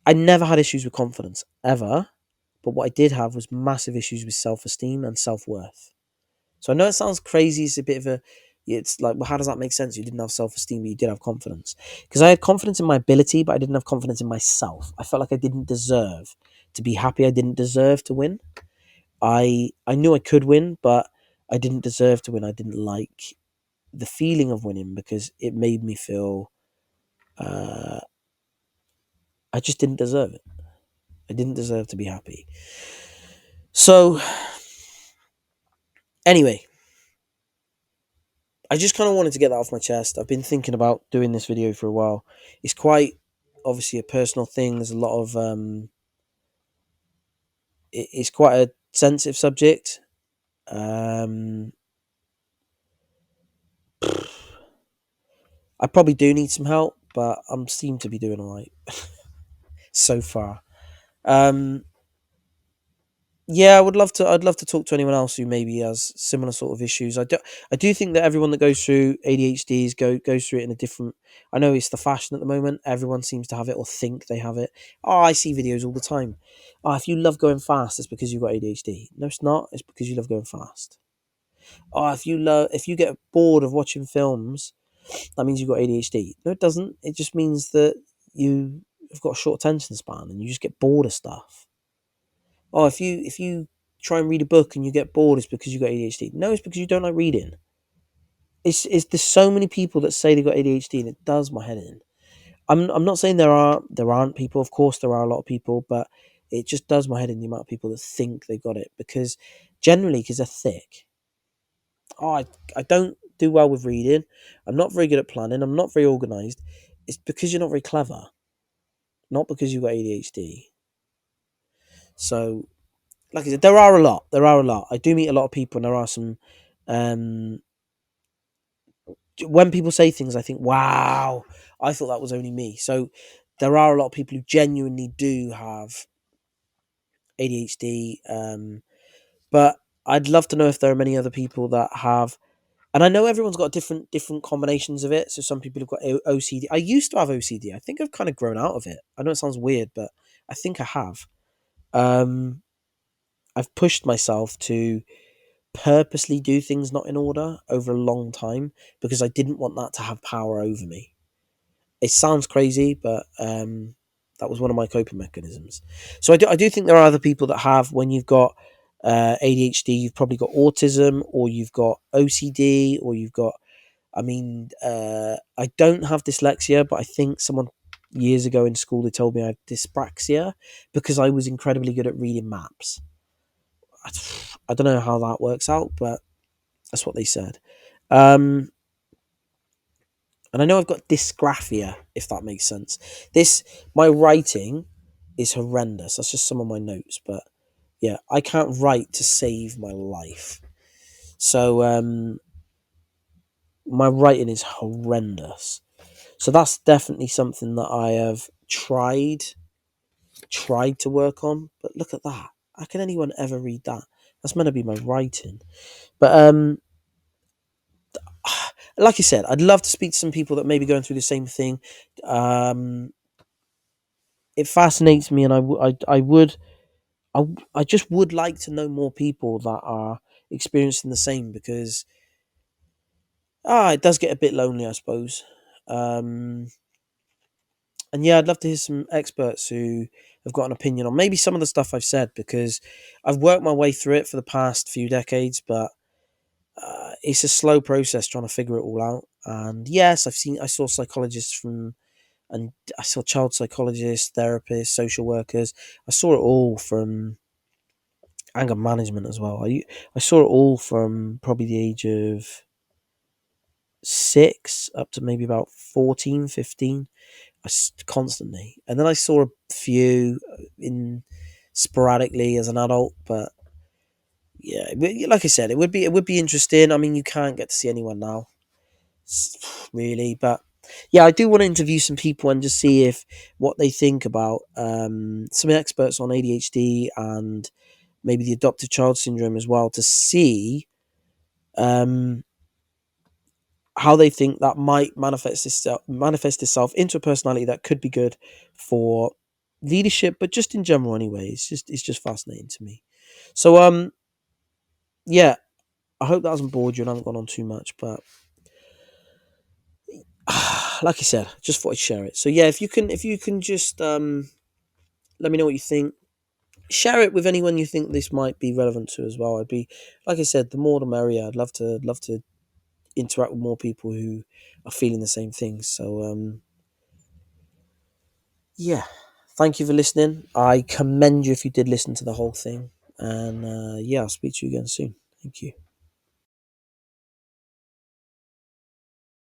I never had issues with confidence ever, but what I did have was massive issues with self-esteem and self-worth. So I know it sounds crazy. It's a bit of a, it's like, well, how does that make sense? You didn't have self-esteem, but you did have confidence. Because I had confidence in my ability, but I didn't have confidence in myself. I felt like I didn't deserve to be happy. I didn't deserve to win. I knew I could win, but I didn't deserve to win. I didn't like the feeling of winning because it made me feel uh, I just didn't deserve it. I didn't deserve to be happy. So anyway, I just kind of wanted to get that off my chest. I've been thinking about doing this video for a while. It's quite obviously a personal thing. There's a lot of it's quite a sensitive subject. Um, I probably do need some help, but I'm seem to be doing all right so far. Um, yeah, I would love to. I'd love to talk to anyone else who maybe has similar sort of issues. I do think that everyone that goes through ADHD goes through it in a different. I know it's the fashion at the moment. Everyone seems to have it or think they have it. Oh, I see videos all the time. Oh, if you love going fast, it's because you've got ADHD. No, it's not. It's because you love going fast. Oh, if you get bored of watching films, that means you've got ADHD. No, it doesn't. It just means that you have got a short attention span and you just get bored of stuff. Oh, if you try and read a book and you get bored, it's because you got ADHD. No, it's because you don't like reading. It's there's so many people that say they got ADHD and it does my head in. I'm not saying there aren't people. Of course there are a lot of people, but it just does my head in the amount of people that think they got it because generally because they're thick. Oh, I don't do well with reading. I'm not very good at planning. I'm not very organized. It's because you're not very clever, not because you've got ADHD. So like I said, there are a lot. There are a lot. I do meet a lot of people, and there are some. Um, when people say things, I think, "Wow, I thought that was only me." So there are a lot of people who genuinely do have ADHD. But I'd love to know if there are many other people that have. And I know everyone's got different combinations of it. So some people have got OCD. I used to have OCD. I think I've kind of grown out of it. I know it sounds weird, but I think I have. Um, I've pushed myself to purposely do things not in order over a long time because I didn't want that to have power over me. It sounds crazy, but that was one of my coping mechanisms. So I do think there are other people that have when you've got ADHD, you've probably got autism, or you've got OCD, or you've got. I mean, I don't have dyslexia, but I think someone years ago in school they told me I had dyspraxia because I was incredibly good at reading maps. I don't know how that works out, but that's what they said. Um, and I know I've got dysgraphia, if that makes sense. My writing is horrendous. That's just some of my notes, but yeah, I can't write to save my life. So my writing is horrendous. So that's definitely something that I have tried to work on. But look at that. How can anyone ever read that? That's meant to be my writing. But like I said, I'd love to speak to some people that may be going through the same thing. Um, it fascinates me, and I, I just would like to know more people that are experiencing the same because it does get a bit lonely, I suppose. Um, and yeah, I'd love to hear some experts who have got an opinion on maybe some of the stuff I've said because I've worked my way through it for the past few decades, but it's a slow process trying to figure it all out. And yes, I saw psychologists and I saw child psychologists, therapists, social workers. I saw it all from anger management as well. I saw it all from probably the age of 6 up to maybe about 14, 15. Constantly. And then I saw a few in sporadically as an adult, but yeah, like I said, it would be interesting. I mean, you can't get to see anyone now, really, but yeah, I do want to interview some people and just see if what they think about some experts on ADHD and maybe the adoptive child syndrome as well, to see um, how they think that might manifest itself into a personality that could be good for leadership, but just in general anyway. It's just fascinating to me. So yeah, I hope that hasn't bored you and I haven't gone on too much, but like I said, just thought I'd share it. So yeah, if you can just let me know what you think. Share it with anyone you think this might be relevant to as well. I'd be, like I said, the more the merrier. I'd love to interact with more people who are feeling the same things. So yeah, thank you for listening. I commend you if you did listen to the whole thing, and yeah, I'll speak to you again soon. Thank you.